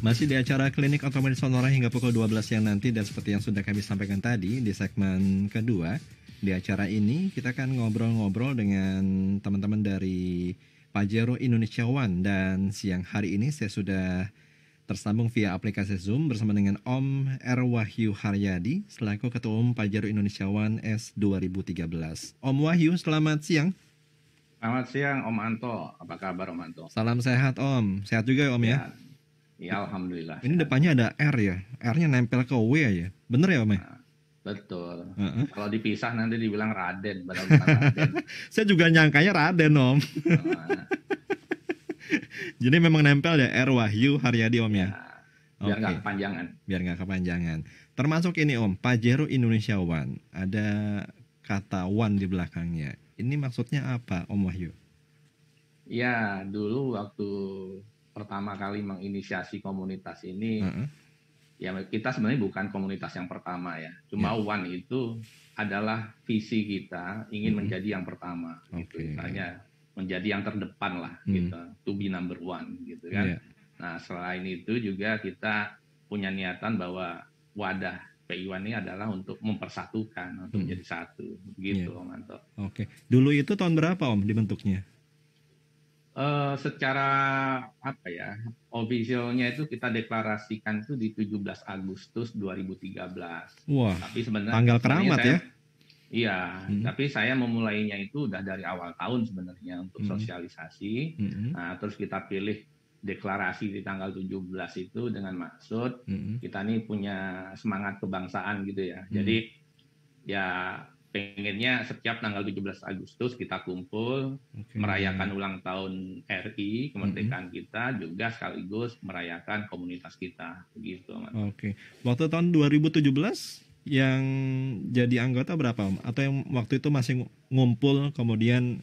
Masih di acara Klinik Otomatis Sonora hingga pukul 12 siang nanti, dan seperti yang sudah kami sampaikan tadi di segmen kedua, di acara ini kita akan ngobrol-ngobrol dengan teman-teman dari Pajero Indonesia One, dan siang hari ini saya sudah tersambung via aplikasi Zoom bersama dengan Om R. Wahyu Haryadi selaku Ketua Umum Pajero Indonesia One S 2013. Om Wahyu, selamat siang. Selamat siang Om Anto, apa kabar Om Anto? Salam sehat Om, sehat juga ya Om ya? Ya, alhamdulillah. Ini depannya ada R ya, R-nya nempel ke W ya, bener ya Om ya? Betul. Kalau dipisah nanti dibilang Raden, padahal bukan Raden. Saya juga nyangkanya Raden Om. Jadi memang nempel ya, R. Wahyu Haryadi Om ya? Biar nggak kepanjangan. Biar nggak kepanjangan. Termasuk ini Om, Pajero Indonesia One, ada kata One di belakangnya. Ini maksudnya apa Om Wahyu? Ya, dulu waktu pertama kali menginisiasi komunitas ini, ya kita sebenarnya bukan komunitas yang pertama ya. Cuma One itu adalah visi kita ingin menjadi yang pertama. Gitu. Misalnya menjadi yang terdepan lah, gitu. To be number one, gitu kan. Nah, selain itu juga kita punya niatan bahwa wadah PI1 ini adalah untuk mempersatukan, untuk menjadi satu, begitu Om Anto. Dulu itu tahun berapa Om dibentuknya? Secara apa ya, officialnya itu kita deklarasikan itu di 17 Agustus 2013. Wah, tapi sebenarnya tanggal keramat ya? Iya, tapi saya memulainya itu udah dari awal tahun sebenarnya untuk sosialisasi. Nah, terus kita pilih deklarasi di tanggal 17 itu dengan maksud kita nih punya semangat kebangsaan gitu ya. Jadi ya pengennya setiap tanggal 17 Agustus kita kumpul merayakan ulang tahun RI, kemerdekaan kita, juga sekaligus merayakan komunitas kita begitu. Waktu tahun 2017 yang jadi anggota berapa Om? Atau yang waktu itu masih ngumpul kemudian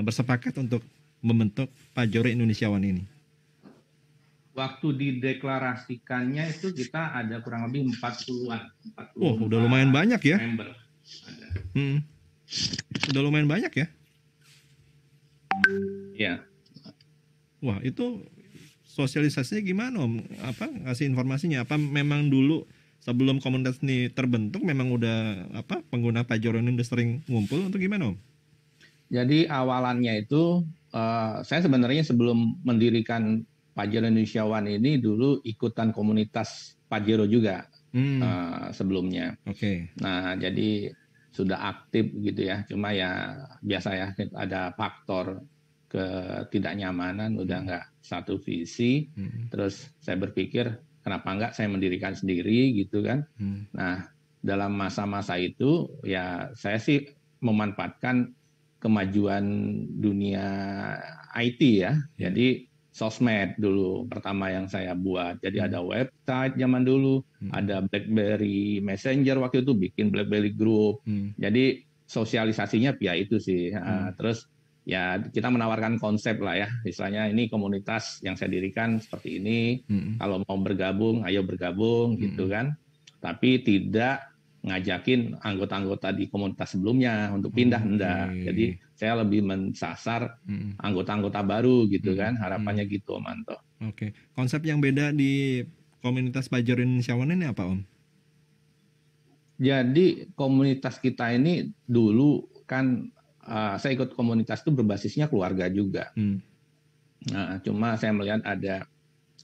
bersepakat untuk membentuk Pajero Indonesia One ini? Waktu dideklarasikannya itu kita ada kurang lebih 40-an. Udah lumayan banyak ya? Member. Udah lumayan banyak ya? Iya. Wah, itu sosialisasinya gimana Om? Apa ngasih informasinya? Apa memang dulu sebelum komunitas ini terbentuk memang udah pengguna Pajero ini udah sering ngumpul untuk gimana Om? Jadi awalannya itu saya sebenarnya sebelum mendirikan Pajero Indonesia One ini dulu ikutan komunitas Pajero juga sebelumnya. Nah, jadi sudah aktif gitu ya. Cuma ya biasa ya, ada faktor ketidaknyamanan, udah nggak satu visi. Terus saya berpikir kenapa nggak saya mendirikan sendiri gitu kan. Nah, dalam masa-masa itu ya saya sih memanfaatkan kemajuan dunia IT ya. Jadi sosmed dulu pertama yang saya buat. Jadi ada website zaman dulu, ada BlackBerry Messenger waktu itu, bikin BlackBerry Group. Jadi sosialisasinya via itu sih. Terus ya kita menawarkan konsep lah ya. Misalnya ini komunitas yang saya dirikan seperti ini. Kalau mau bergabung, ayo bergabung gitu kan. Tapi tidak ngajakin anggota-anggota di komunitas sebelumnya untuk pindah, enggak. Jadi saya lebih mensasar anggota-anggota baru gitu kan, harapannya gitu Om Anto. Konsep yang beda di komunitas Pajero Indonesia One ini apa Om? Jadi komunitas kita ini dulu kan saya ikut komunitas itu berbasisnya keluarga juga. Nah, cuma saya melihat ada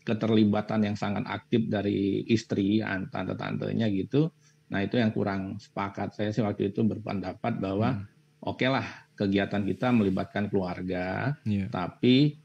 keterlibatan yang sangat aktif dari istri, tante-tantenya gitu. Nah, itu yang kurang sepakat. Saya sih waktu itu berpendapat bahwa oke lah kegiatan kita melibatkan keluarga, tapi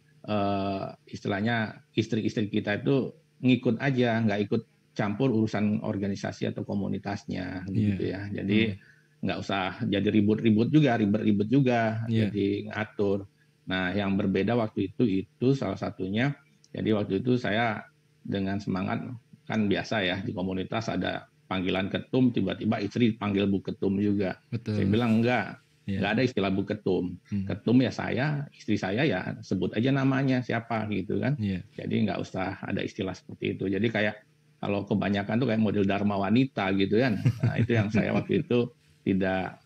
istilahnya istri-istri kita itu ngikut aja, nggak ikut campur urusan organisasi atau komunitasnya gitu ya. Jadi nggak usah jadi ribut-ribut juga, ribet-ribet juga, jadi ngatur. Nah, yang berbeda waktu itu salah satunya, jadi waktu itu saya dengan semangat, kan biasa ya di komunitas ada panggilan ketum, tiba-tiba istri panggil Bu Ketum juga. Saya bilang enggak ada istilah Bu Ketum. Ketum ya saya, istri saya ya sebut aja namanya siapa gitu kan. Jadi nggak usah ada istilah seperti itu. Jadi kayak kalau kebanyakan tuh kayak model Dharma Wanita gitu kan. Nah, itu yang saya waktu itu tidak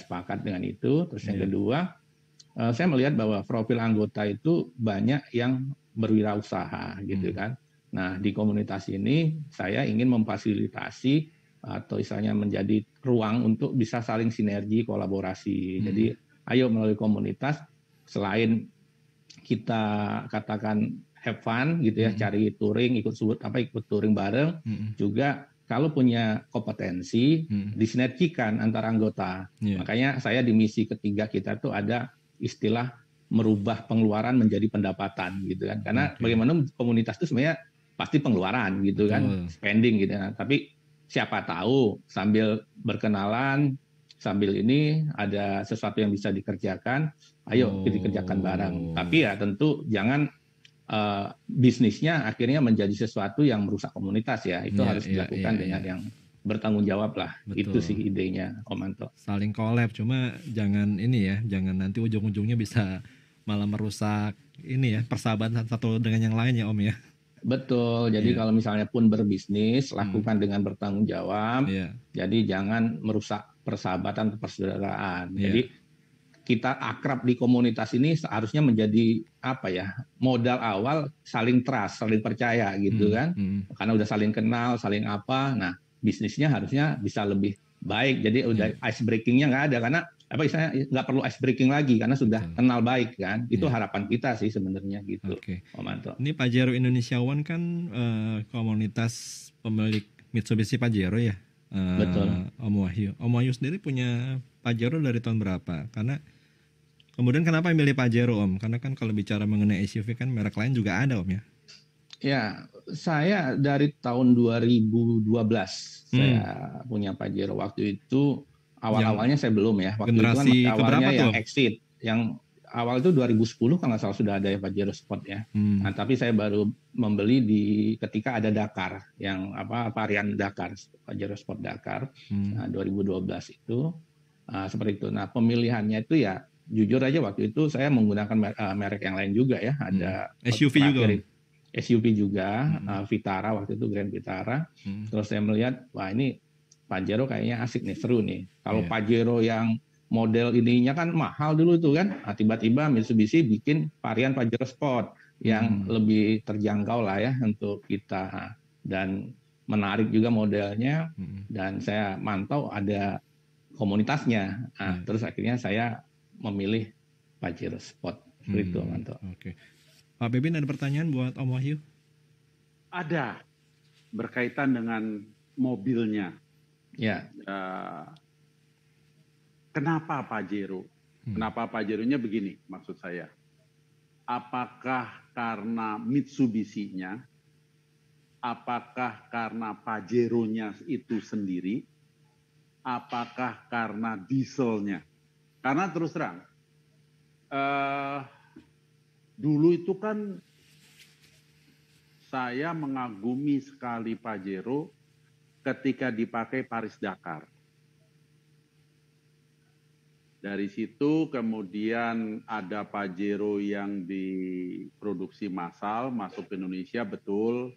sepakat dengan itu. Terus yang kedua, saya melihat bahwa profil anggota itu banyak yang berwirausaha gitu kan. Nah, di komunitas ini saya ingin memfasilitasi atau istilahnya menjadi ruang untuk bisa saling sinergi, kolaborasi. Jadi, ayo melalui komunitas, selain kita katakan have fun gitu ya, cari touring, ikut touring bareng, juga kalau punya kompetensi disinergikan antar anggota. Makanya saya di misi ketiga kita tuh ada istilah merubah pengeluaran menjadi pendapatan gitu kan. Karena bagaimana komunitas itu sebenarnya pasti pengeluaran gitu kan, spending gitu. Nah, tapi siapa tahu sambil berkenalan, sambil ini ada sesuatu yang bisa dikerjakan, ayo kita kerjakan bareng. Tapi ya tentu jangan bisnisnya akhirnya menjadi sesuatu yang merusak komunitas ya. Itu harus dilakukan dengan yang bertanggung jawab lah. Betul. Itu sih idenya, Om Anto. Saling collab, cuma jangan ini ya, jangan nanti ujung-ujungnya bisa malah merusak ini ya, persahabatan satu dengan yang lain ya Om ya. Betul, jadi kalau misalnya pun berbisnis, lakukan dengan bertanggung jawab, jadi jangan merusak persahabatan atau persaudaraan. Jadi kita akrab di komunitas ini seharusnya menjadi apa ya, modal awal saling trust, saling percaya gitu kan. Karena udah saling kenal, saling apa, nah bisnisnya harusnya bisa lebih baik. Jadi udah ice breakingnya nggak ada, karena apa istilahnya nggak perlu ice breaking lagi karena sudah kenal baik kan. Itu harapan kita sih sebenarnya gitu. Om Anto. Ini Pajero Indonesia One kan komunitas pemilik Mitsubishi Pajero ya. Betul. Om Wahyu. Om Wahyu sendiri punya Pajero dari tahun berapa? Karena kemudian kenapa milih Pajero Om? Karena kan kalau bicara mengenai SUV kan merek lain juga ada Om ya. Ya, saya dari tahun 2012 saya punya Pajero. Waktu itu awal-awalnya saya belum ya. Waktu itu kan awalnya yang Exit, yang awal itu 2010 kalau nggak salah sudah ada Pajero Sport ya. Nah, tapi saya baru membeli ketika ada Dakar, yang varian Dakar, Pajero Sport Dakar. Nah, 2012 itu seperti itu. Nah, pemilihannya itu ya jujur aja waktu itu saya menggunakan merek yang lain juga ya. Ada SUV juga. SUV juga, Vitara waktu itu, Grand Vitara. Terus saya melihat, wah ini Pajero kayaknya asik nih, seru nih. Kalau Pajero yang model ininya kan mahal dulu tuh kan. Nah, tiba-tiba Mitsubishi bikin varian Pajero Sport yang lebih terjangkau lah ya untuk kita. Dan menarik juga modelnya. Dan saya mantau ada komunitasnya. Nah, terus akhirnya saya memilih Pajero Sport. Itu mantap. Pak Bebin ada pertanyaan buat Om Wahyu? Ada, berkaitan dengan mobilnya. Ya. Kenapa Pajero? Kenapa Pajeronya begini maksud saya? Apakah karena Mitsubishi-nya? Apakah karena Pajeronya itu sendiri? Apakah karena dieselnya? Karena terus terang, dulu itu kan saya mengagumi sekali Pajero ketika dipakai Paris-Dakar. Dari situ kemudian ada Pajero yang diproduksi massal, masuk ke Indonesia, betul,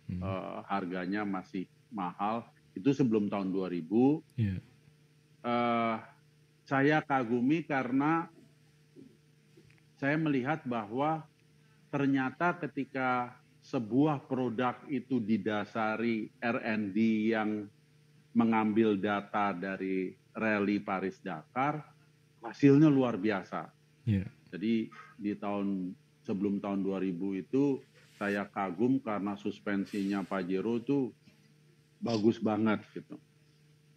harganya masih mahal. Itu sebelum tahun 2000. Saya kagumi karena saya melihat bahwa ternyata ketika sebuah produk itu didasari R&D yang mengambil data dari rally Paris-Dakar, hasilnya luar biasa. Jadi di sebelum tahun 2000 itu saya kagum karena suspensinya Pajero itu bagus banget gitu.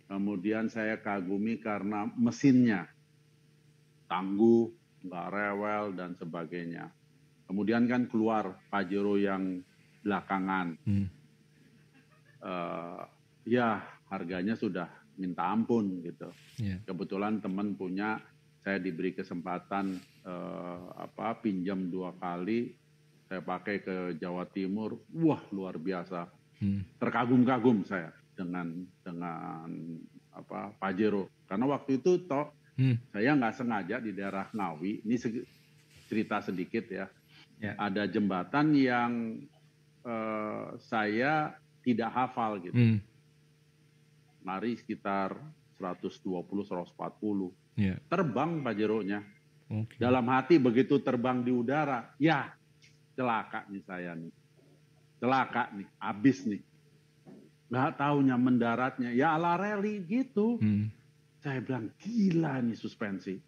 Kemudian saya kagumi karena mesinnya tangguh, nggak rewel dan sebagainya. Kemudian kan keluar Pajero yang belakangan. Ya harganya sudah minta ampun gitu. Kebetulan teman punya, saya diberi kesempatan pinjam 2 kali, saya pakai ke Jawa Timur, wah luar biasa. Terkagum-kagum saya dengan Pajero. Karena waktu itu saya nggak sengaja di daerah Ngawi, ini cerita sedikit ya. Ada jembatan yang saya tidak hafal gitu. Lari sekitar 120-140. Terbang Pajero-nya. Dalam hati begitu terbang di udara, ya celaka nih saya nih. celaka nih, habis nih. Nggak taunya mendaratnya ya ala rally gitu. Saya bilang gila nih suspensi.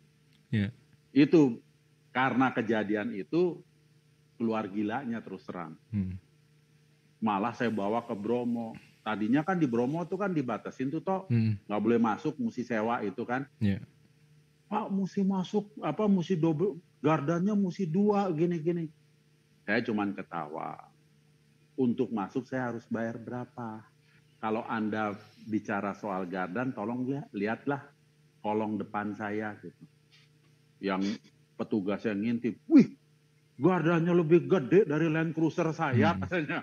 Itu karena kejadian itu keluar gilanya terus terang. Malah saya bawa ke Bromo. Tadinya kan di Bromo tuh kan dibatasin tuh toh, nggak boleh masuk, mesti sewa itu kan. Pak mesti masuk mesti double, gardannya mesti 2 gini-gini. Saya cuman ketawa. Untuk masuk saya harus bayar berapa? Kalau Anda bicara soal gardan, tolong lihatlah kolong depan saya gitu. Yang petugas yang ngintip, wih, gardannya lebih gede dari Land Cruiser saya katanya.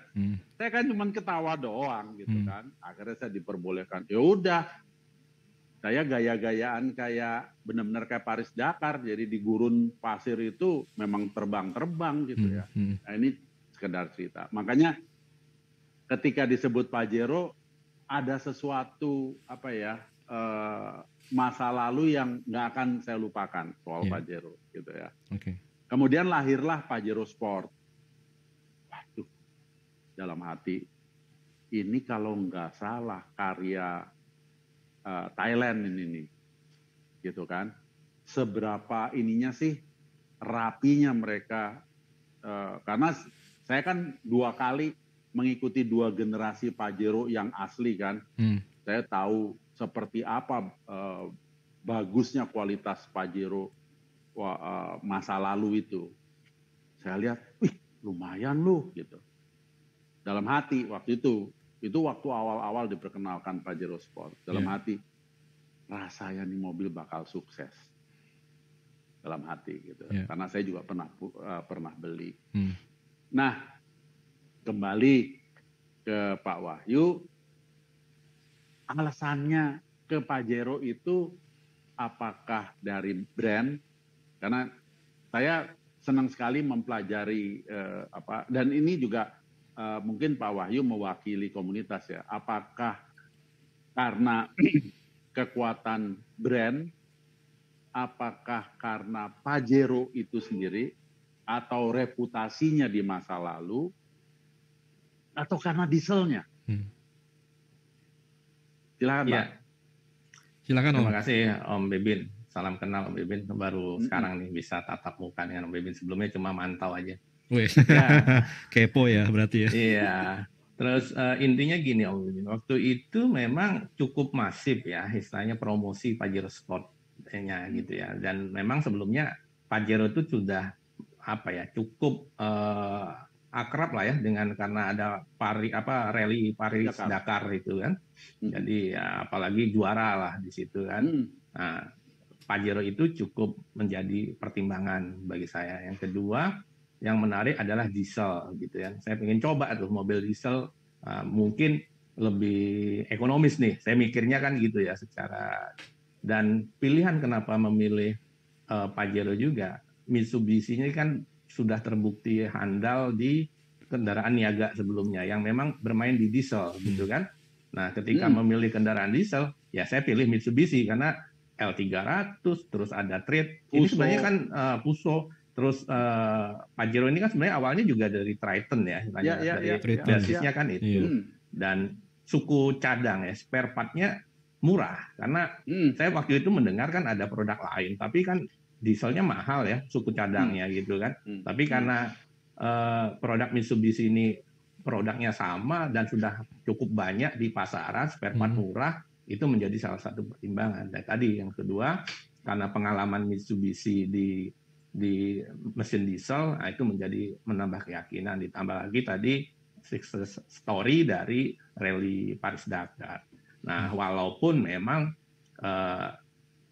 Saya kan cuma ketawa doang gitu kan. Akhirnya saya diperbolehkan. Ya udah, saya gaya-gayaan kayak benar-benar kayak Paris Dakar. Jadi di gurun pasir itu memang terbang-terbang gitu ya. Nah ini sekedar cerita. Makanya ketika disebut Pajero, ada sesuatu masa lalu yang nggak akan saya lupakan soal Pajero gitu ya. Kemudian lahirlah Pajero Sport. Waduh, dalam hati ini kalau nggak salah karya Thailand ini nih, gitu kan? Seberapa ininya sih rapinya mereka? Karena saya kan 2 kali mengikuti 2 generasi Pajero yang asli kan. Saya tahu seperti apa bagusnya kualitas Pajero masa lalu itu. Saya lihat, wih lumayan loh gitu. Dalam hati waktu itu waktu awal-awal diperkenalkan Pajero Sport. Dalam hati, rasanya nih mobil bakal sukses. Dalam hati gitu. Karena saya juga pernah beli. Nah, kembali ke Pak Wahyu, alasannya ke Pajero itu apakah dari brand? Karena saya senang sekali mempelajari dan ini juga mungkin Pak Wahyu mewakili komunitas ya. Apakah karena kekuatan brand, apakah karena Pajero itu sendiri, atau reputasinya di masa lalu, atau karena dieselnya? Silakan Pak. Silakan Om. Terima kasih Om Bebin. Salam kenal Om Bebin. Baru sekarang nih bisa tatap muka dengan Om Bebin. Sebelumnya cuma mantau aja. Wih, kepo ya berarti ya. Iya. Terus intinya gini Om Bebin. Waktu itu memang cukup masif ya, istilahnya promosi Pajero Sport-nya gitu ya. Dan memang sebelumnya Pajero itu sudah cukup akrab lah ya dengan karena ada rally Paris Dakar itu kan. Jadi ya, apalagi juara lah di situ kan. Nah, Pajero itu cukup menjadi pertimbangan bagi saya. Yang kedua, yang menarik adalah diesel gitu ya. Saya pengen coba tuh mobil diesel mungkin lebih ekonomis nih. Saya mikirnya kan gitu ya secara, dan pilihan kenapa memilih Pajero juga, Mitsubishi ini kan sudah terbukti handal di kendaraan niaga sebelumnya yang memang bermain di diesel gitu kan. Nah, ketika memilih kendaraan diesel, ya saya pilih Mitsubishi karena L300, terus ada Trade. Ini sebenarnya kan Fuso, terus Pajero ini kan sebenarnya awalnya juga dari Triton ya, dari basisnya kan itu. Dan suku cadang ya, spare part-nya murah karena saya waktu itu mendengar kan ada produk lain, tapi kan dieselnya mahal ya, suku cadangnya gitu kan. Tapi karena produk Mitsubishi ini produknya sama dan sudah cukup banyak di pasaran, spare part murah, itu menjadi salah satu pertimbangan. Dan tadi yang kedua, karena pengalaman Mitsubishi di mesin diesel, nah itu menjadi menambah keyakinan. Ditambah lagi tadi success story dari rally Paris Dakar. Nah, walaupun memang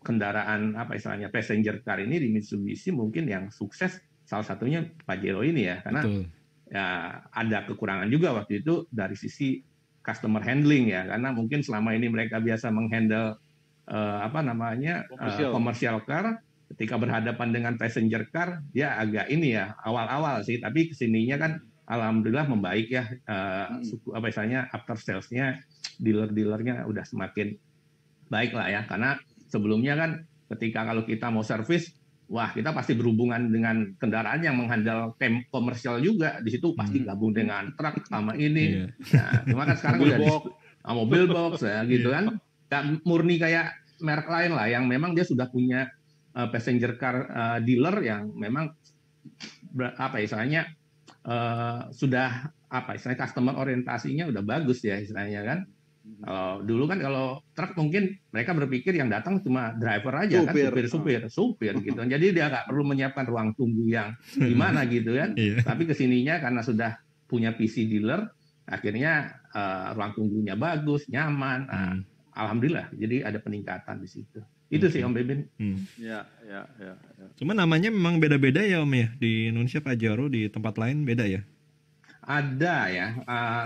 kendaraan passenger car ini di Mitsubishi mungkin yang sukses salah satunya Pajero ini ya, karena ya ada kekurangan juga waktu itu dari sisi customer handling ya, karena mungkin selama ini mereka biasa menghandle commercial car, ketika berhadapan dengan passenger car dia agak ini ya awal-awal sih, tapi kesininya kan alhamdulillah membaik ya, after sales-nya, dealer-dealernya udah semakin baik lah ya, karena sebelumnya kan ketika kalau kita mau servis wah kita pasti berhubungan dengan kendaraan yang menghandle komersial juga, di situ pasti gabung dengan truk sama ini. Nah, cuma kan sekarang udah mobil box ya gitu kan, nggak murni kayak merek lain lah yang memang dia sudah punya passenger car dealer yang memang apa istilahnya sudah apa istilahnya customer orientasinya udah bagus ya istilahnya kan. Dulu kan kalau truk mungkin mereka berpikir yang datang cuma driver aja, kan supir gitu. Jadi dia nggak perlu menyiapkan ruang tunggu yang gimana gitu kan. Tapi kesininya karena sudah punya PC dealer, akhirnya ruang tunggunya bagus, nyaman. Alhamdulillah, jadi ada peningkatan di situ. Itu sih Om Bebin. Ya. Cuma namanya memang beda-beda ya Om ya, di Indonesia Pajero, di tempat lain beda ya? Ada ya,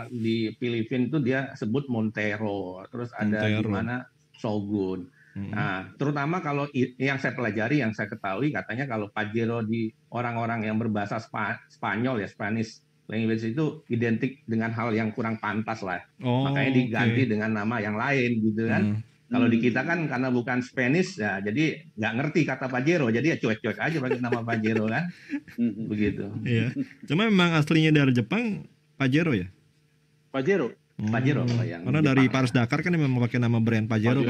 di Filipina itu dia sebut Montero, terus ada di mana Shogun. Nah, terutama kalau yang saya pelajari, yang saya ketahui katanya kalau Pajero di orang-orang yang berbahasa Spanyol ya, Spanish language itu identik dengan hal yang kurang pantas lah. Makanya diganti dengan nama yang lain gitu kan. Kalau di kita kan karena bukan Spanish ya, jadi nggak ngerti kata Pajero, jadi ya cuek-cuek aja pakai nama Pajero kan. Begitu. Iya. Cuma memang aslinya dari Jepang Pajero ya? Pajero. Pajero yang karena Jepang, dari Paris Dakar kan memang pakai nama brand Pajero.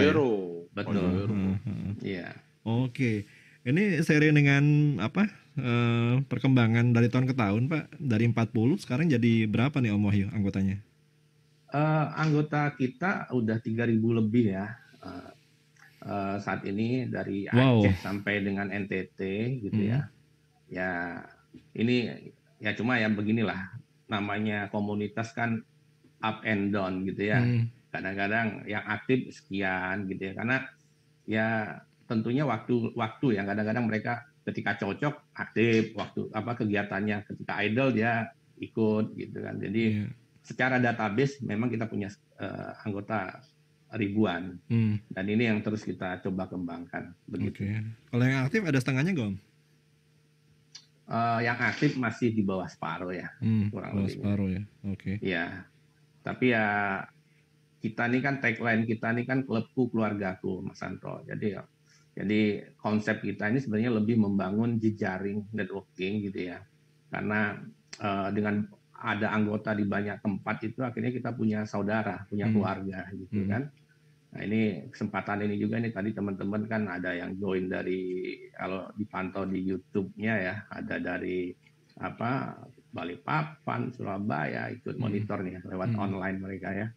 Betul. Iya. Oke. Ini seri dengan apa? Perkembangan dari tahun ke tahun, Pak. Dari 40 sekarang jadi berapa nih Om Wahyu anggotanya? Anggota kita udah 3.000 lebih ya. Saat ini dari Aceh sampai dengan NTT gitu ya. Ya ini ya cuma ya beginilah, namanya komunitas kan up and down gitu ya. Kadang-kadang yang aktif sekian gitu ya, karena ya tentunya waktu yang kadang-kadang mereka ketika cocok aktif, waktu apa kegiatannya ketika idle dia ikut gitu kan. Jadi secara database memang kita punya anggota ribuan, dan ini yang terus kita coba kembangkan begitu. Kalau yang aktif ada setengahnya nggak Om? Yang aktif masih di bawah separuh ya, kurang lebih. Separuh ya, Ya, tapi ya kita ini kan tagline kita ini kan klubku keluargaku, Mas Sandro. Jadi konsep kita ini sebenarnya lebih membangun jejaring networking gitu ya, karena dengan ada anggota di banyak tempat itu akhirnya kita punya saudara, punya keluarga gitu kan. Nah ini kesempatan ini juga nih, tadi teman-teman kan ada yang join dari, kalau dipantau di YouTube-nya ya, ada dari apa Balikpapan, Surabaya ikut monitor nih lewat online mereka ya.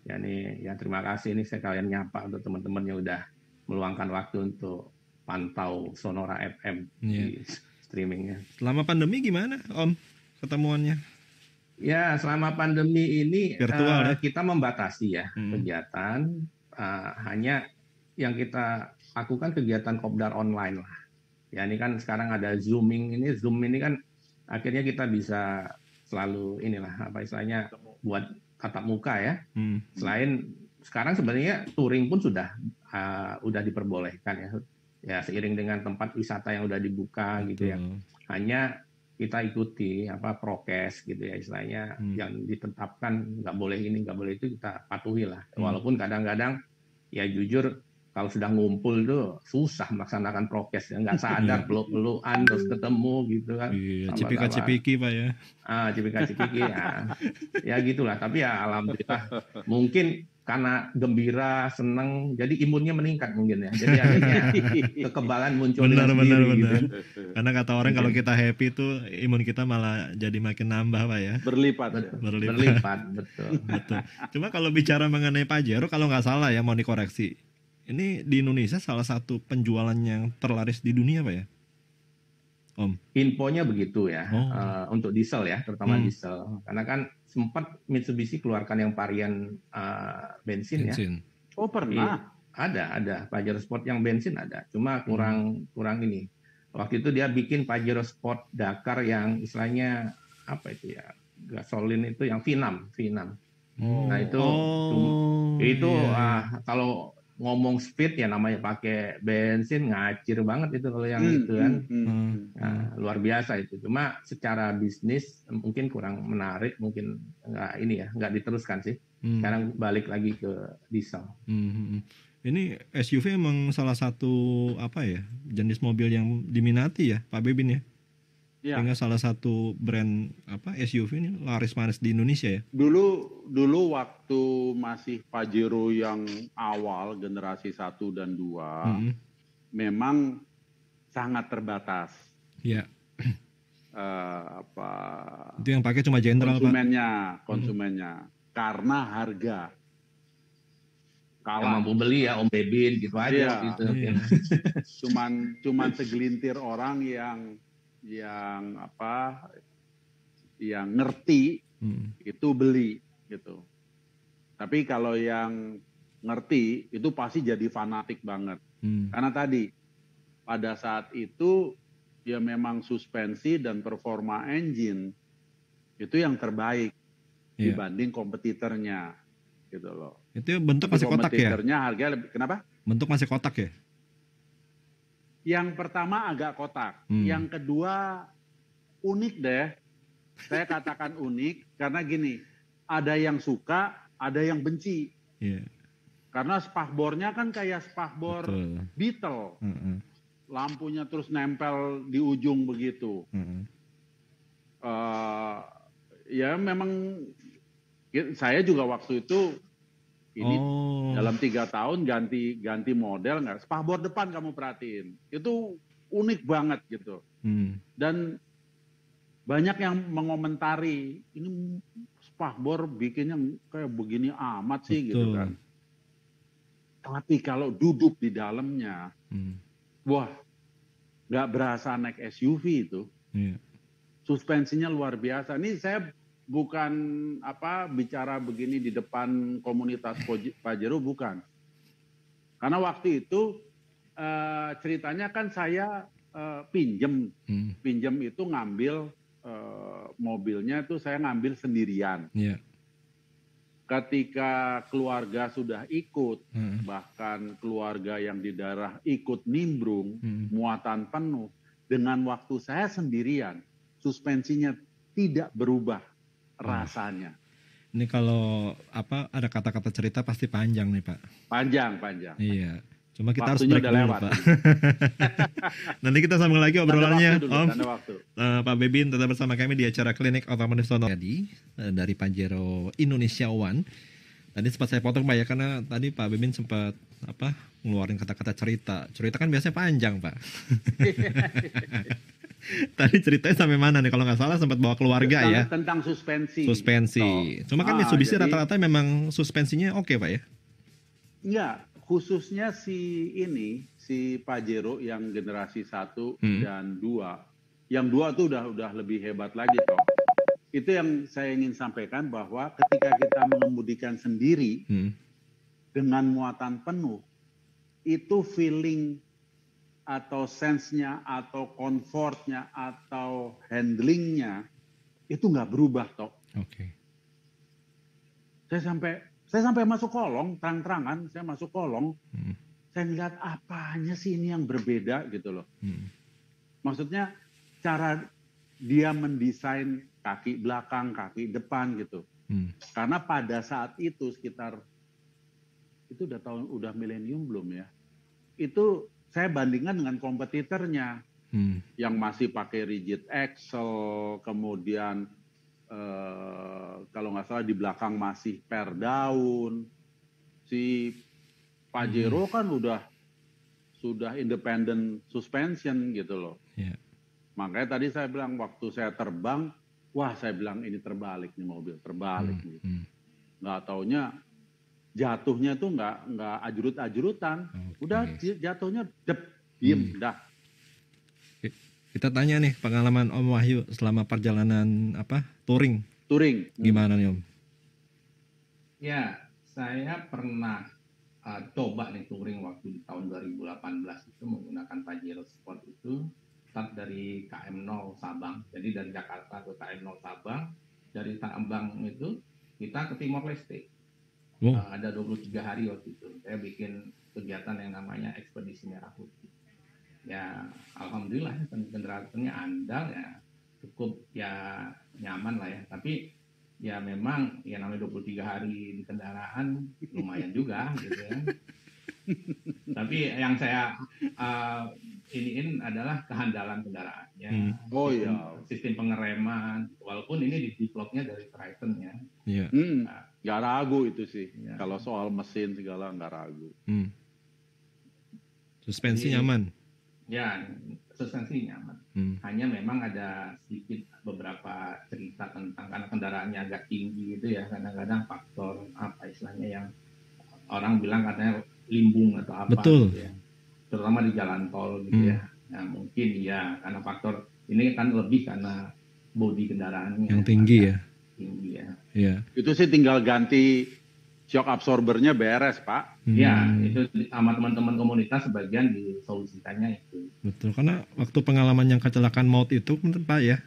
Ya nih ya terima kasih nih, saya kalian nyapa untuk teman-teman yang udah meluangkan waktu untuk pantau Sonora FM di streamingnya. Selama pandemi gimana Om ketemuannya? Ya selama pandemi ini virtual, kita membatasi ya kegiatan. Hanya yang kita lakukan kegiatan kopdar online lah. Ya ini kan sekarang ada Zoom ini kan akhirnya kita bisa selalu inilah apa istilahnya buat tatap muka ya. Selain sekarang sebenarnya touring pun sudah diperbolehkan ya. Ya seiring dengan tempat wisata yang udah dibuka gitu ya. Hanya kita ikuti apa prokes gitu ya istilahnya, yang ditetapkan nggak boleh ini nggak boleh itu kita patuhi lah. Walaupun kadang-kadang ya jujur kalau sudah ngumpul tuh susah melaksanakan prokes ya, nggak sadar peluk-pelukan terus ketemu gitu kan. Cipika-cipiki Pak ya. Cipika-cipiki ya gitulah. Tapi ya alhamdulillah mungkin karena gembira, senang, jadi imunnya meningkat mungkin ya. Jadi akhirnya kekebalan muncul benar. Gitu. Karena kata orang kalau kita happy tuh imun kita malah jadi makin nambah Pak ya. Berlipat, betul. Cuma kalau bicara mengenai Pajero, kalau nggak salah ya, mau dikoreksi, ini di Indonesia salah satu penjualan yang terlaris di dunia Pak ya? Om. Infonya begitu ya, untuk diesel ya, terutama diesel. Karena kan sempat Mitsubishi keluarkan yang varian bensin ya. Oh pernah? Ada Pajero Sport yang bensin ada, cuma kurang ini. Waktu itu dia bikin Pajero Sport Dakar yang istilahnya apa itu ya, gasolin itu yang V6. Nah itu kalau ngomong speed ya namanya pakai bensin ngacir banget itu kalau yang itu kan. Nah, luar biasa itu. Cuma secara bisnis mungkin kurang menarik, mungkin nggak diteruskan sih. Sekarang balik lagi ke diesel. Ini SUV emang salah satu apa ya, jenis mobil yang diminati ya Pak Bebin ya? Ya. Sehingga salah satu brand apa SUV ini laris manis di Indonesia ya? Dulu waktu masih Pajero yang awal generasi 1 dan 2 memang sangat terbatas. Iya. Itu yang pakai cuma Jenderal konsumennya karena harga. Kalau mampu beli ya Om Bebin gitu aja gitu. Iya. Cuman segelintir orang yang ngerti itu beli gitu. Tapi kalau yang ngerti itu pasti jadi fanatik banget. Karena tadi pada saat itu ya memang suspensi dan performa engine itu yang terbaik dibanding kompetitornya gitu loh. Itu bentuk masih kotak ya? Kompetitornya harga lebih, kenapa? Bentuk masih kotak ya? Yang pertama agak kotak, yang kedua unik deh. Saya katakan unik karena gini, ada yang suka, ada yang benci. Karena spakbornya kan kayak spakbor Beetle. Lampunya terus nempel di ujung begitu. Ya memang saya juga waktu itu ini dalam 3 tahun ganti model nggak. Spakbor depan kamu perhatiin, itu unik banget gitu. Dan banyak yang mengomentari ini spakbor bikinnya kayak begini amat sih. Betul. Gitu kan. Tapi kalau duduk di dalamnya, wah, nggak berasa naik SUV itu. Suspensinya luar biasa. Ini saya bukan bicara begini di depan komunitas Pajero, bukan. Karena waktu itu ceritanya kan saya pinjem itu ngambil mobilnya itu saya ngambil sendirian. Ketika keluarga sudah ikut, bahkan keluarga yang di daerah ikut nimbrung, muatan penuh, dengan waktu saya sendirian, suspensinya tidak berubah rasanya. Ini kalau ada kata-kata cerita pasti panjang nih Pak. Panjang. Iya. Cuma kita harus break dulu Pak. Nanti kita sambung lagi obrolannya Om. Pak Bebin tetap bersama kami di acara Klinik Otomotif Sonora dari Pajero Indonesia One. Tadi sempat saya potong Pak ya, karena tadi Pak Bebin sempat ngeluarin kata-kata cerita. Cerita kan biasanya panjang Pak. Tadi ceritanya sampai mana nih? Kalau nggak salah sempat bawa keluarga ya. Tentang suspensi. Cuma kan Mitsubishi rata-rata memang suspensinya oke Pak ya? Enggak, khususnya si Pajero yang generasi 1 dan 2. Yang 2 tuh udah lebih hebat lagi toh. Itu yang saya ingin sampaikan, bahwa ketika kita mengemudikan sendiri dengan muatan penuh, itu feeling atau sense-nya, atau comfort-nya, atau handling-nya, itu nggak berubah toh. Oke. Saya sampai masuk kolong, terang-terangan, saya masuk kolong, saya ngeliat apanya sih ini yang berbeda gitu loh. Maksudnya cara dia mendesain kaki belakang, kaki depan gitu. Karena pada saat itu sekitar, itu udah milenium belum ya? Itu saya bandingkan dengan kompetitornya yang masih pakai rigid axle, kemudian kalau nggak salah di belakang masih per daun. Si Pajero kan sudah independent suspension gitu loh. Makanya tadi saya bilang waktu saya terbang, wah saya bilang ini terbalik nih mobil, terbalik gitu. Nggak taunya jatuhnya tuh nggak ajurut-ajurutan, udah jatuhnya diem dah. Kita tanya nih pengalaman Om Wahyu selama perjalanan touring. Gimana nih Om? Ya, saya pernah coba nih touring waktu di tahun 2018 itu menggunakan Pajero Sport itu, start dari KM0 Sabang. Jadi dari Jakarta ke KM0 Sabang, dari Sabang itu kita ke Timor Leste. Ada 23 hari waktu itu. Saya bikin kegiatan yang namanya Ekspedisi Merah Putih. Ya, alhamdulillah generatornya andal ya, cukup ya nyaman lah ya. Tapi ya memang ya namanya 23 hari di kendaraan lumayan juga gitu ya. Tapi yang saya iniin adalah kehandalan kendaraannya. Oh iya. Sistem pengereman, walaupun ini developnya dari Triton ya. Iya. Nggak ragu itu sih. Ya. Kalau soal mesin segala nggak ragu. Suspensi nyaman. Ya, suspensi nyaman. Hanya memang ada sedikit beberapa cerita tentang karena kendaraannya agak tinggi gitu ya. Kadang-kadang faktor apa istilahnya yang orang bilang katanya limbung atau apa. Betul. Gitu ya. Terutama di jalan tol gitu ya. Nah, mungkin ya karena faktor ini kan lebih karena bodi kendaraannya yang tinggi ya. Tinggi ya. Iya. Itu sih tinggal ganti shock absorbernya beres, Pak. Ya, itu sama teman-teman komunitas sebagian disolusikannya itu. Betul, karena waktu pengalaman yang kecelakaan maut itu, Pak ya,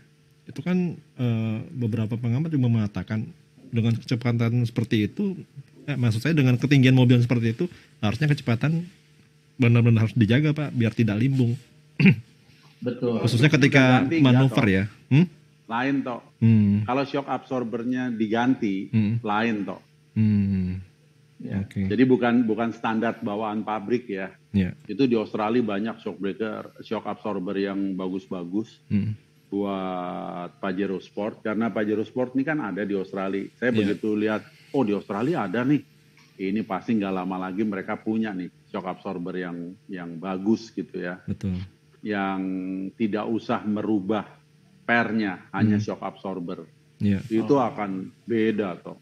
itu kan beberapa pengamat juga mengatakan dengan kecepatan seperti itu, maksud saya dengan ketinggian mobil seperti itu, harusnya kecepatan benar-benar harus dijaga, Pak, biar tidak limbung. Betul. Khususnya ketika manuver ya. Lain toh. Kalau shock absorbernya diganti, lain toh. Ya. Okay. Jadi bukan standar bawaan pabrik ya. Yeah. Itu di Australia banyak shock absorber yang bagus-bagus buat Pajero Sport, karena Pajero Sport ini kan ada di Australia. Saya begitu lihat, oh di Australia ada nih. Ini pasti nggak lama lagi mereka punya nih shock absorber yang bagus gitu ya. Betul. Yang tidak usah merubah pernya, hanya shock absorber. Yeah. Itu akan beda toh.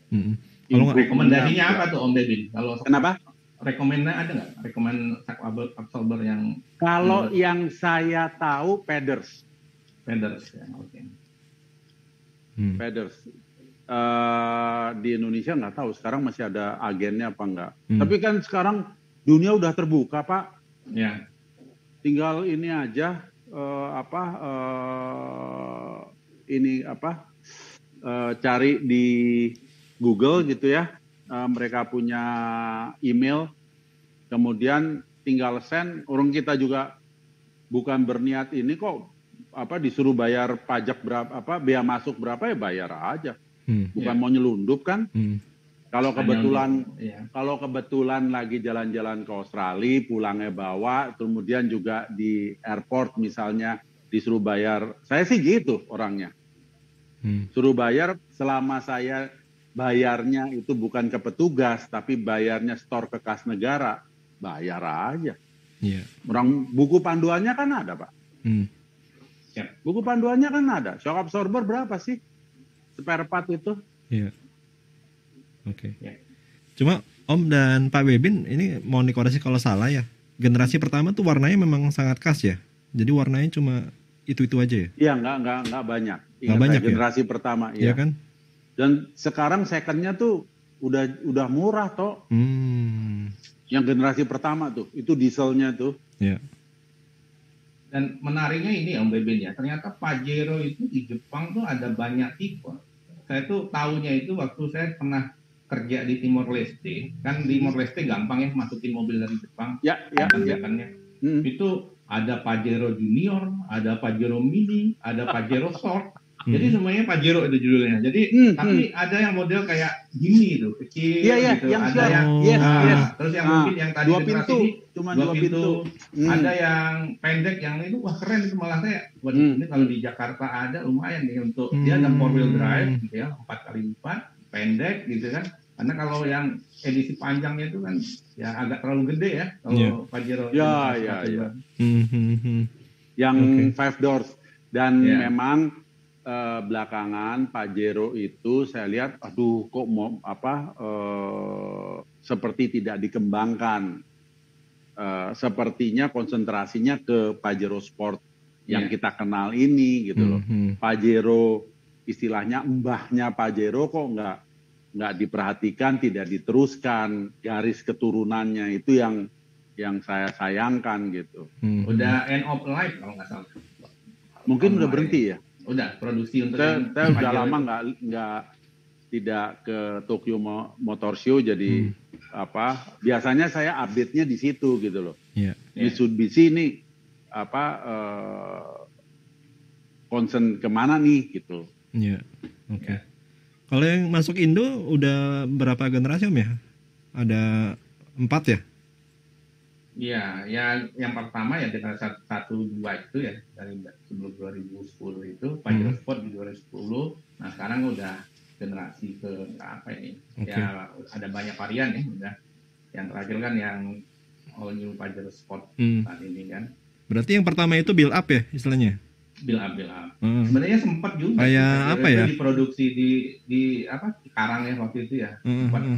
Kalau rekomendasinya apa tuh Om Deddy? Kalau kenapa? Rekomennya ada nggak? Rekomen shock absorber yang? Kalau yang saya tahu Peders ya, oke. Peders. Di Indonesia nggak tahu. Sekarang masih ada agennya apa enggak? Tapi kan sekarang dunia udah terbuka, Pak. Ya. Tinggal ini aja cari di Google gitu ya, mereka punya email, kemudian tinggal send. Orang kita juga bukan berniat ini kok disuruh bayar pajak berapa, bea masuk berapa ya bayar aja, bukan mau nyelundup kan. Kalau kebetulan lagi jalan-jalan ke Australia, pulangnya bawa, kemudian juga di airport misalnya disuruh bayar, saya sih gitu orangnya, suruh bayar selama saya bayarnya itu bukan ke petugas, tapi bayarnya store ke kas negara, bayar aja. Yeah. Orang buku panduannya kan ada, Pak. Buku panduannya kan ada. Shock absorber berapa sih? Spare part itu? Iya. Oke. Yeah. Cuma Om dan Pak Bebin ini mau dikoreksi kalau salah ya. Generasi pertama tuh warnanya memang sangat khas ya. Jadi warnanya cuma itu aja ya? Iya, nggak banyak. Nggak banyak generasi pertama, iya kan? Dan sekarang secondnya tuh udah murah toh. Yang generasi pertama tuh, itu dieselnya tuh. Iya. Dan menariknya ini Om Bebin ya, ternyata Pajero itu di Jepang tuh ada banyak tipe. Saya tuh tahunya itu waktu saya pernah kerja di Timor Leste. Kan di Timor Leste gampang ya masukin mobil dari Jepang. Ya. Itu ada Pajero Junior, ada Pajero Mini, ada Pajero Sport. Jadi semuanya Pajero itu judulnya. Jadi tapi ada yang model kayak gini itu, kecil gitu. Yang ada yang terus yang mungkin yang tadi dua pintu, cuma dua pintu. Ada yang pendek yang itu wah keren itu malah saya. Ini kalau di Jakarta ada lumayan nih untuk dia ada 4-wheel drive gitu ya, 4x4, pendek gitu kan. Karena kalau yang edisi panjangnya itu kan ya agak terlalu gede ya kalau Pajero. Ya. Yang 5 doors dan memang belakangan Pajero itu saya lihat, kok seperti tidak dikembangkan. Sepertinya konsentrasinya ke Pajero Sport yang kita kenal ini gitu loh. Pajero istilahnya mbahnya Pajero kok nggak diperhatikan, tidak diteruskan garis keturunannya, itu yang saya sayangkan gitu. Udah end of life kalau nggak salah. Mungkin udah berhenti ya. Udah produksi untuk saya udah lama tidak ke Tokyo Motor Show, jadi biasanya saya update-nya di situ gitu loh. Mitsubishi ini concern kemana nih gitu. Oke. Kalau yang masuk Indo udah berapa generasi Om ya? Ada 4 ya? Iya, ya yang pertama ya dengan 112 itu ya dari sebelum 2010 itu Pajero Sport di 2010. Nah sekarang udah generasi ke apa ini? Ya ada banyak varian ya udah. Yang terakhir kan yang all new Pajero Sport saat ini kan. Berarti yang pertama itu build up ya istilahnya? Build up. Sebenarnya sempat juga kayak apa ya? Diproduksi di apa? Di Karang ya waktu itu ya.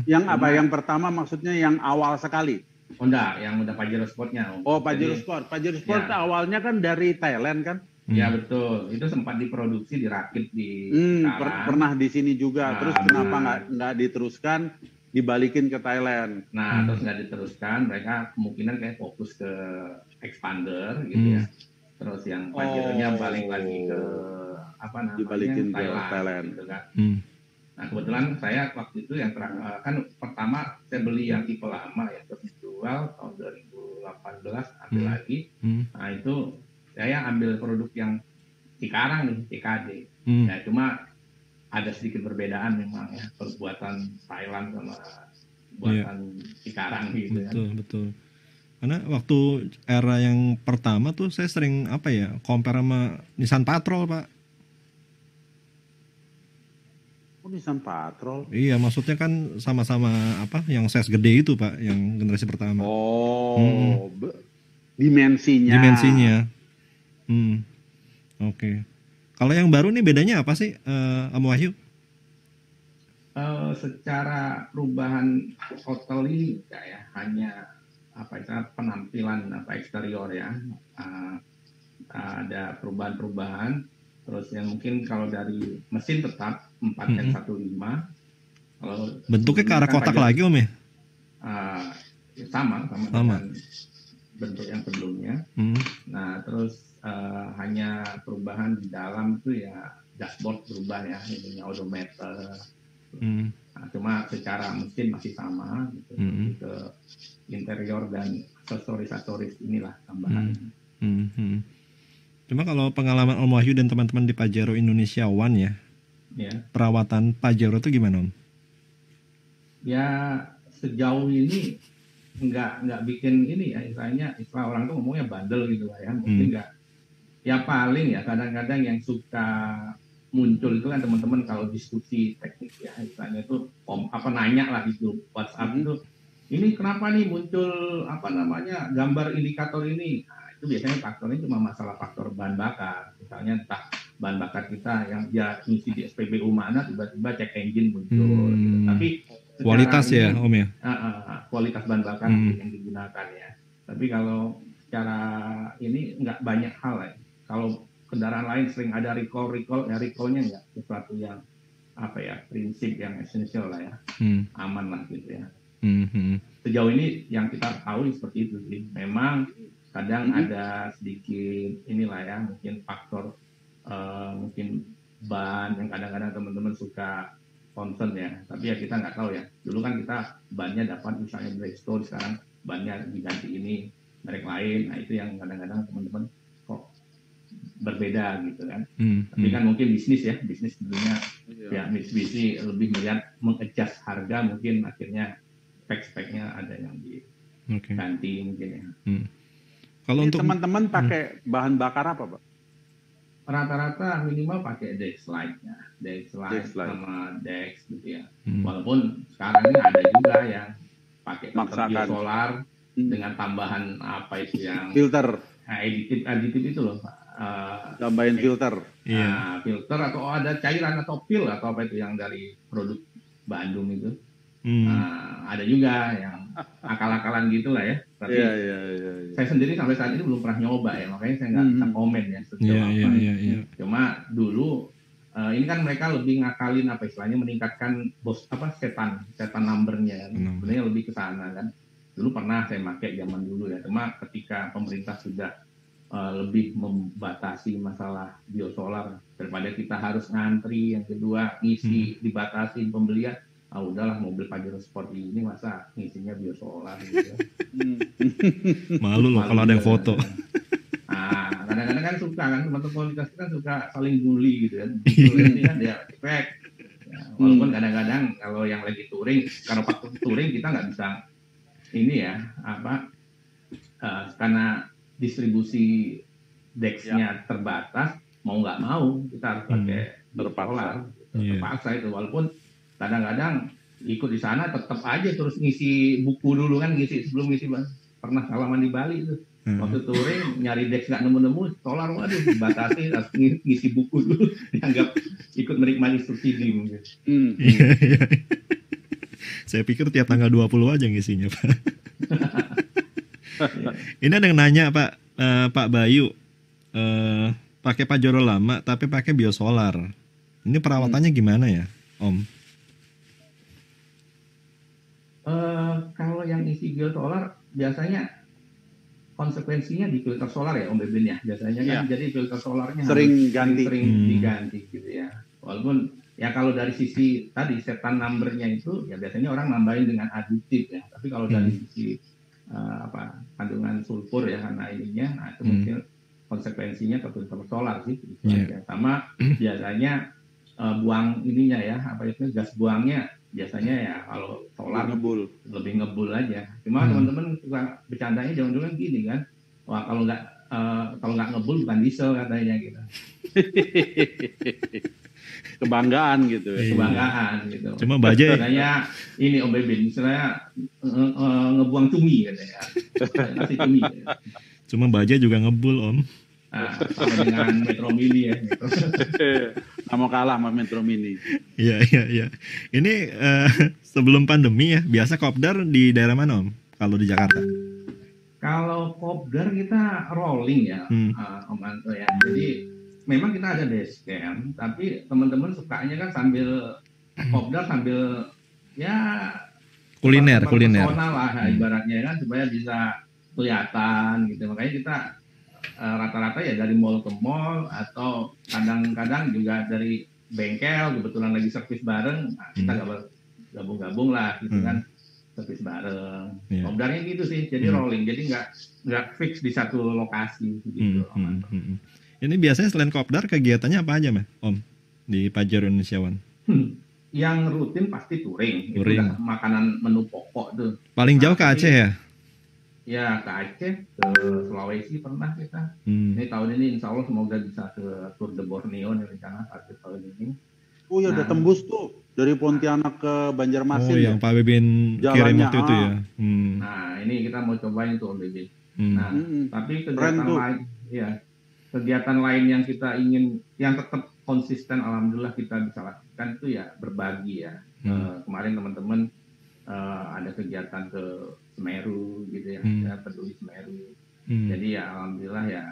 Yang apa? Yang pertama maksudnya yang awal sekali? Oh enggak, yang udah Pajero Sportnya. Oh Pajero Sport. Pajero Sport ya. Awalnya kan dari Thailand kan? Ya betul, itu sempat diproduksi, dirakit di pernah di sini juga. Terus kenapa nggak diteruskan, dibalikin ke Thailand? Nah terus nggak diteruskan, mereka kemungkinan kayak fokus ke expander gitu ya. Terus yang Pajeronya balik lagi ke apa namanya? Dibalikin ke Thailand. Gitu kan. Nah kebetulan saya waktu itu yang kan pertama saya beli yang tipe lama ya, terus dijual tahun 2018 ambil lagi. Nah itu saya ambil produk yang Cikarang nih, TKD. Ya cuma ada sedikit perbedaan memang ya, perbuatan Thailand sama buatan Cikarang gitu kan. Betul. Karena waktu era yang pertama tuh saya sering compare sama Nissan Patrol, Pak. Nissan Patrol. Iya, maksudnya kan sama-sama yang size gede itu, Pak, yang generasi pertama. Dimensinya. Oke. Kalau yang baru nih bedanya apa sih, Om Wahyu? Secara perubahan totally ya hanya penampilan eksterior ya. Ada perubahan-perubahan. Terus yang mungkin kalau dari mesin tetap 4N15. Kalau bentuknya ke arah kotak lagi Om ya? Sama dengan bentuk yang sebelumnya. Nah terus hanya perubahan di dalam itu ya dashboard berubah ya, ininya odometer. Nah, cuma secara mesin masih sama gitu. Ke interior dan aksesoris inilah tambahan. Cuma kalau pengalaman Om Wahyu dan teman-teman di Pajero Indonesia One ya, perawatan Pajero itu gimana Om? Ya sejauh ini nggak bikin ini ya, istilah orang tuh ngomongnya bandel gitu lah ya, mungkin nggak. Ya paling ya kadang-kadang yang suka muncul itu kan teman-teman kalau diskusi teknik ya, istilahnya itu nanya lah di grup WhatsApp itu, ini kenapa nih muncul gambar indikator ini? Itu biasanya faktornya cuma masalah faktor bahan bakar. Misalnya entah bahan bakar kita yang dia ngisi di SPBU mana, tiba-tiba cek engine muncul. Gitu. Tapi kualitas ya Om ya? Kualitas bahan bakar yang digunakan ya. Tapi kalau secara ini nggak banyak hal ya. Kalau kendaraan lain sering ada recall-nya nggak sesuatu yang prinsip yang esensial lah ya. Aman lah gitu ya. Sejauh ini yang kita tahu seperti itu sih. Memang kadang ada sedikit inilah ya, mungkin faktor mungkin ban yang kadang-kadang teman-teman suka concern ya, tapi ya kita nggak tahu ya. Dulu kan kita bannya dapat misalnya Bridgestone, sekarang bannya diganti ini merek lain. Nah itu yang kadang-kadang teman-teman kok berbeda gitu kan. Tapi kan mungkin bisnis dulunya ya Mitsubishi lebih melihat mengadjust harga, mungkin akhirnya spek-speknya ada yang diganti mungkin ya. Kalau untuk teman-teman pakai bahan bakar apa, Pak? Rata-rata minimal pakai Dexlite sama Dex gitu ya. Walaupun sekarang ini ada juga yang pakai biosolar dengan tambahan yang filter. Aditif itu loh, Pak. Tambahin filter. Filter atau ada cairan atau pil atau apa itu yang dari produk Bandung itu. Ada juga yang akal-akalan gitulah ya. Tapi saya sendiri sampai saat ini belum pernah nyoba ya, makanya saya nggak bisa komen ya Cuma dulu ini kan mereka lebih ngakalin istilahnya meningkatkan setan numbernya. Sebenarnya lebih ke sana kan. Dulu pernah saya pakai zaman dulu ya. Cuma ketika pemerintah sudah lebih membatasi masalah biosolar, daripada kita harus ngantri, yang kedua ngisi dibatasin pembelian. Udahlah mobil Pajero Sport ini masa ngisinya biosolar gitu. Malu loh kalau ada yang foto. Kadang-kadang kan suka kan, teman-teman komunitas kan suka saling bully gitu kan. Ini kan dia efek. Walaupun kadang-kadang kalau yang lagi touring, kalau waktu touring kita nggak bisa ini ya karena distribusi DEX-nya terbatas, mau nggak mau kita harus pakai solar. Terpaksa itu, walaupun kadang-kadang ikut di sana tetap aja terus ngisi buku dulu kan, sebelum ngisi pernah salaman di Bali itu. Waktu touring nyari DEX nggak nemu-nemu, solar waduh dibatasi, harus ngisi buku dulu, dianggap ikut menikmati subsidi mungkin. Saya pikir tiap tanggal 20 aja ngisinya, Pak. Ini ada yang nanya, Pak Bayu, pakai Pajero lama tapi pakai biosolar. Ini perawatannya gimana ya, Om? Kalau yang isi biosolar biasanya konsekuensinya di filter solar ya, Om Bebin ya. Biasanya kan jadi filter solarnya sering diganti gitu ya. Walaupun ya kalau dari sisi tadi setan numbernya itu ya biasanya orang nambahin dengan aditif ya. Tapi kalau dari sisi kandungan sulfur ya karena ininya, nah itu mungkin konsekuensinya ke filter solar sih. Sama biasanya buang ininya ya, gas buangnya biasanya ya kalau solar lebih ngebul aja. Cuma teman-teman suka bercandanya jangan-jangan gini kan, wah kalau nggak ngebul bukan diesel katanya gitu. Kebanggaan gitu ya. Kebanggaan gitu. Cuma bajai. Katanya ini Om Bebin, misalnya ngebuang cumi katanya. Ngasih cumi. Cuma bajai juga ngebul, Om. Sama dengan Metro Mini ya. Gitu. Mau kalah sama Metro Mini. Iya. Ini sebelum pandemi ya, biasa kopdar di daerah mana, Om? Kalau di Jakarta? Kalau kopdar kita rolling ya, Om Anto ya. Jadi memang kita ada base camp, tapi teman-teman sukanya kan sambil kopdar sambil ya kuliner. Personal lah ibaratnya kan, supaya bisa kelihatan gitu. Makanya kita rata-rata ya dari mall ke mall, atau kadang-kadang juga dari bengkel kebetulan lagi servis bareng, kita gabung-gabung lah gitu kan, servis bareng. Kopdarnya gitu sih, jadi rolling, jadi nggak fix di satu lokasi gitu. Ini biasanya selain kopdar kegiatannya apa aja, Om, di Pajero Indonesia One? Yang rutin pasti touring. Itu udah makanan menu pokok tuh. Paling jauh ke Aceh ya? Ya ke Aceh, ke Sulawesi pernah kita. Ini tahun ini insya Allah semoga bisa ke Tour de Borneo nih rencana akhir tahun ini. Oh ya udah tembus tuh dari Pontianak ke Banjarmasin. Yang Pak Bebin kirim waktu itu ya. Nah ini kita mau cobain tuh Om Bebin. Nah tapi kegiatan lain yang kita ingin, yang tetap konsisten alhamdulillah kita bisa lakukan itu ya berbagi ya. Kemarin teman-teman ada kegiatan ke Semeru gitu ya, peduli Semeru. Jadi ya alhamdulillah ya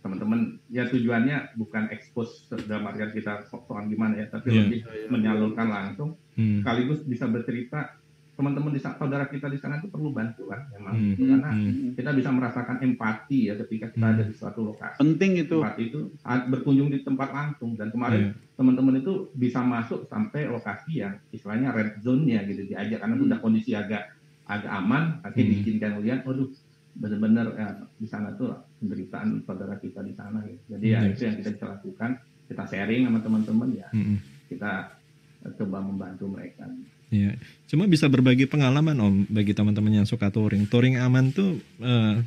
teman-teman ya tujuannya bukan expose dalam artian kita soal gimana ya, tapi lebih menyalurkan langsung, sekaligus bisa bercerita teman-teman di saudara kita di sana itu perlu bantuan memang, karena kita bisa merasakan empati ya ketika kita ada di suatu lokasi. Penting itu. Empati itu berkunjung di tempat langsung, dan kemarin teman-teman itu bisa masuk sampai lokasi yang istilahnya red zone-nya gitu, diajak karena sudah kondisi agak aman, tapi diizinkan lihat, waduh benar-benar ya, di sana tuh penderitaan saudara kita di sana gitu. Jadi ya itu yang kita bisa lakukan, kita sharing sama teman-teman ya, kita coba membantu mereka. Iya, cuma bisa berbagi pengalaman Om bagi teman-teman yang suka touring. Touring aman tuh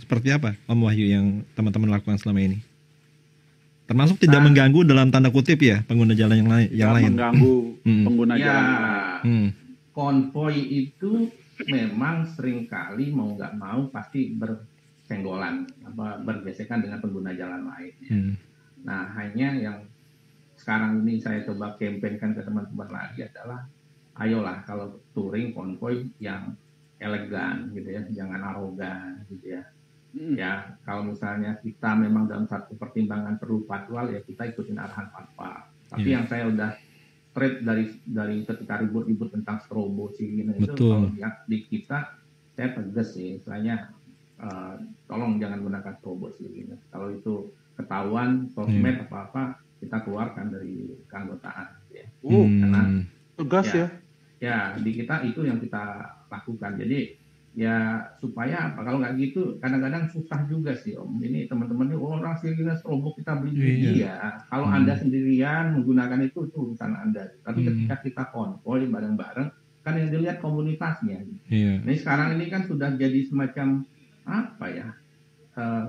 seperti apa Om Wahyu yang teman-teman lakukan selama ini? Termasuk tidak mengganggu dalam tanda kutip ya pengguna jalan yang lain. Mengganggu pengguna jalan. Konvoi itu memang seringkali mau nggak mau pasti bersenggolan, bergesekan dengan pengguna jalan lain. Nah hanya yang sekarang ini saya coba kampanyekan ke teman-teman lagi adalah, ayolah kalau touring konvoi yang elegan gitu ya, jangan arogan gitu ya. Ya kalau misalnya kita memang dalam satu pertimbangan perlu patwal ya kita ikutin arahan patwal. Tapi yang saya udah straight dari ketika ribut-ribut tentang strobo sih itu, kalau di kita saya tegas sih, istilahnya tolong jangan gunakan strobo sih. Kalau itu ketahuan sosmed apa-apa kita keluarkan dari keanggotaan. Ya. Karena tegas ya. Ya di kita itu yang kita lakukan. Jadi ya supaya apa, kalau nggak gitu kadang-kadang susah juga sih Om. Ini teman-teman ini orang sendirian strobo kita beli ya. Kalau Anda sendirian menggunakan itu urusan Anda. Tapi ketika kita konvoi bareng-bareng kan yang dilihat komunitasnya. Ini sekarang ini kan sudah jadi semacam apa ya?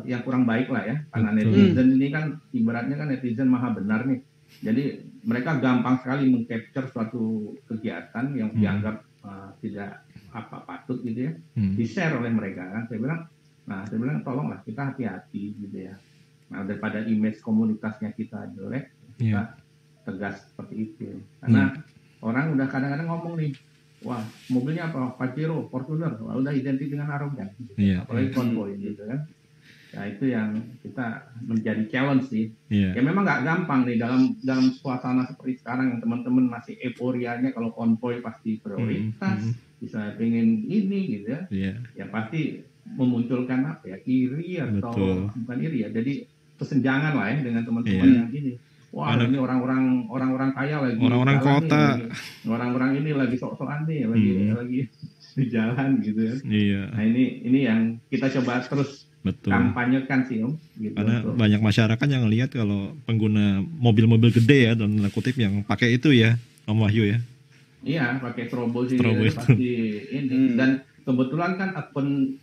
yang kurang baik lah ya, karena netizen ini kan ibaratnya kan netizen maha benar nih. Jadi mereka gampang sekali mengcapture suatu kegiatan yang dianggap tidak patut gitu ya, di-share oleh mereka kan. Saya bilang tolonglah kita hati-hati gitu ya. Nah, daripada image komunitasnya kita jelek, kita tegas seperti itu. Karena orang udah kadang-kadang ngomong nih, wah mobilnya apa? Pajero, Fortuner, wah, udah identik dengan arogan, gitu. Apalagi konvoy gitu kan. Nah itu yang kita menjadi challenge sih. Ya memang nggak gampang nih dalam suasana seperti sekarang yang teman-teman masih euforianya kalau konvoy pasti prioritas, bisa pengen ini gitu ya. Ya pasti memunculkan apa ya, iri atau bukan iri ya. Jadi kesenjangan lah ya dengan teman-teman yang gini. Wah ini orang-orang kaya lagi, orang-orang kota, orang-orang ini lagi sok-sokan nih, lagi di jalan gitu ya. Nah ini yang kita coba terus kampanyekan sih Om. Gitu, karena banyak masyarakat yang lihat kalau pengguna mobil-mobil gede ya dan tanda kutip yang pakai itu ya Om Wahyu ya. Iya pakai strobo sih pasti ini. Dan kebetulan kan akun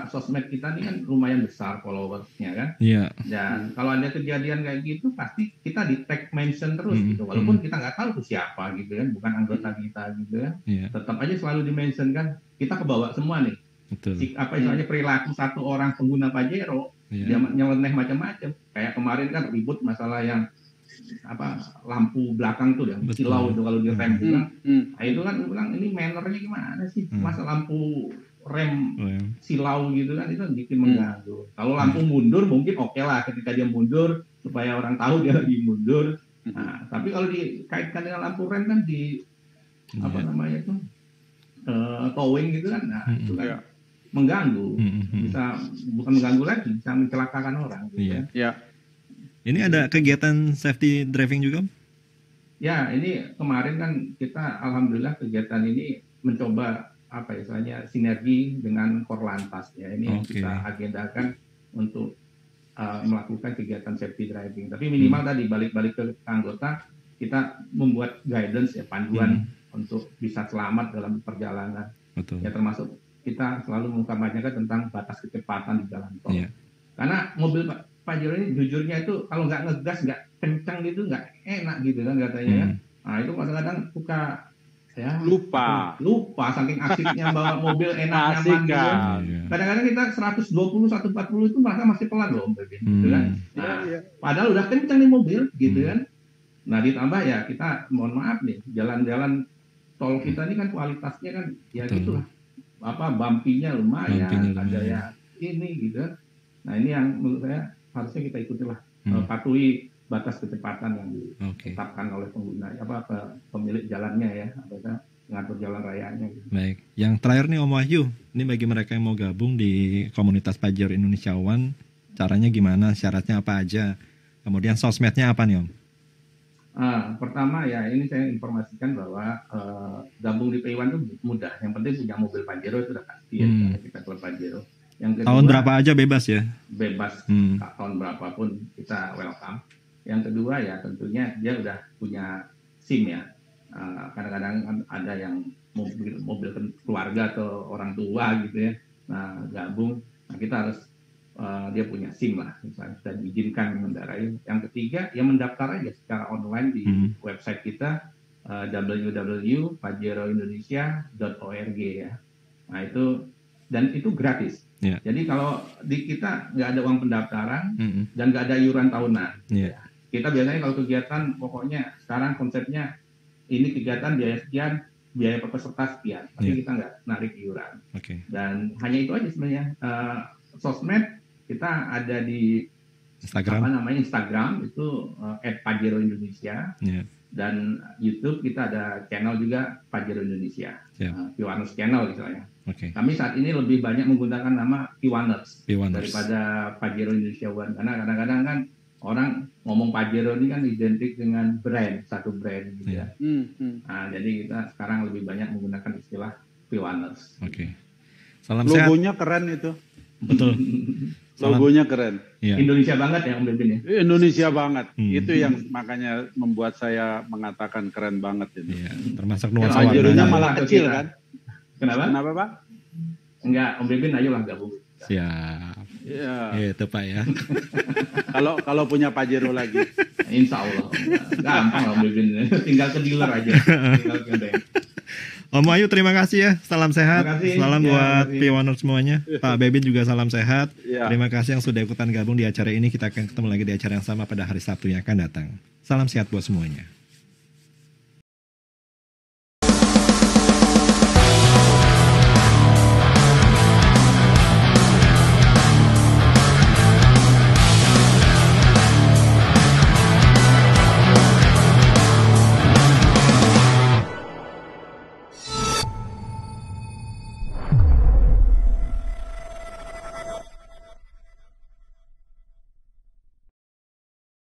sosmed kita ini kan lumayan besar followersnya kan. Dan kalau ada kejadian kayak gitu pasti kita di tag mention terus gitu. Walaupun kita nggak tahu itu siapa gitu kan, bukan anggota kita gitu kan. Tetap aja selalu di mention kan. Kita kebawa semua nih. Istilahnya perilaku satu orang pengguna Pajero dia nyeleneh macam-macam. Kayak kemarin kan ribut masalah yang lampu belakang tuh yang silau itu kalau direm bilang. Nah itu kan bilang ini mannernya gimana sih? Masa lampu rem silau gitu kan, itu bikin mengganggu. Kalau lampu mundur mungkin oke lah ketika dia mundur supaya orang tahu dia lagi mundur. Nah, tapi kalau dikaitkan dengan lampu rem kan towing gitu kan, nah itu kan mengganggu, bisa bukan mengganggu lagi, bisa mencelakakan orang. Gitu ya. Ini ada kegiatan safety driving juga? Ya, ini kemarin kan kita alhamdulillah kegiatan ini mencoba sinergi dengan Korlantas ya. Ini yang kita agendakan untuk melakukan kegiatan safety driving. Tapi minimal tadi balik-balik ke anggota kita membuat guidance ya, panduan untuk bisa selamat dalam perjalanan. Ya termasuk kita selalu mengkampanyekan tentang batas kecepatan di jalan tol. Karena mobil Pajero ini jujurnya itu kalau nggak ngegas, nggak kencang gitu, nggak enak gitu kan katanya. Nah itu kadang-kadang suka ya lupa saking asiknya bawa mobil enak nyaman gitu. Kadang-kadang kita 120, 140 itu merasa masih pelan loh, gitu kan. Padahal udah kencang nih mobil gitu kan. Nah ditambah ya kita mohon maaf nih, jalan-jalan tol kita ini kan kualitasnya kan ya gitulah. Bumpy-nya lumayan, ada ya ini gitu. Nah ini yang menurut saya harusnya kita ikutilah, patuhi batas kecepatan yang ditetapkan oleh pengguna, pemilik jalannya ya, mengatur jalan rayanya. Gitu. Baik, yang terakhir nih Om Wahyu, ini bagi mereka yang mau gabung di komunitas Pajero Indonesia One, caranya gimana, syaratnya apa aja, kemudian sosmednya apa nih Om? Pertama ya ini saya informasikan bahwa gabung di P1 itu mudah. Yang penting punya mobil Pajero itu sudah pasti ya, kita klub Pajero. Yang kedua, tahun berapa aja bebas ya? Bebas, tahun berapapun kita welcome. Yang kedua ya tentunya dia udah punya SIM ya. Kadang-kadang ada yang mobil keluarga atau orang tua gitu ya. Nah gabung, kita harus dia punya SIM lah, misalnya sudah diizinkan mengendarai. Yang ketiga, yang mendaftar aja secara online di website kita www.pajeroindonesia.org ya. Nah itu, dan itu gratis. Jadi kalau di kita nggak ada uang pendaftaran dan nggak ada iuran tahunan. Kita biasanya kalau kegiatan pokoknya sekarang konsepnya ini kegiatan biaya sekian, biaya per peserta sekian, tapi kita nggak narik iuran. Dan hanya itu aja sebenarnya. Sosmed kita ada di Instagram itu @pajeroindonesia dan YouTube kita ada channel juga Pajero Indonesia, Kiwaners Channel misalnya. Kami saat ini lebih banyak menggunakan nama Kiwaners daripada Pajero Indonesia One, karena kadang-kadang kan orang ngomong Pajero ini kan identik dengan satu brand gitu ya. Nah, jadi kita sekarang lebih banyak menggunakan istilah Kiwaners. Salam logonya sehat. Keren itu. Betul. Logonya keren. Indonesia banget ya Om Bebin ya. Indonesia banget. Itu yang makanya membuat saya mengatakan keren banget ini. Termasuk nuansa Pajeronya malah kecil kan? Kenapa Pak? Enggak, Om Bebin ayolah gabung. Siap. Iya. Itu Pak ya. Kalau punya Pajero lagi. Insya Allah. Gampang lah Bebin. Tinggal ke dealer aja. Tinggal ke Om Ayu terima kasih ya, salam sehat, salam buat Piwaners semuanya. Pak Bebin juga salam sehat. Terima kasih yang sudah ikutan gabung di acara ini. Kita akan ketemu lagi di acara yang sama pada hari Sabtu yang akan datang. Salam sehat buat semuanya.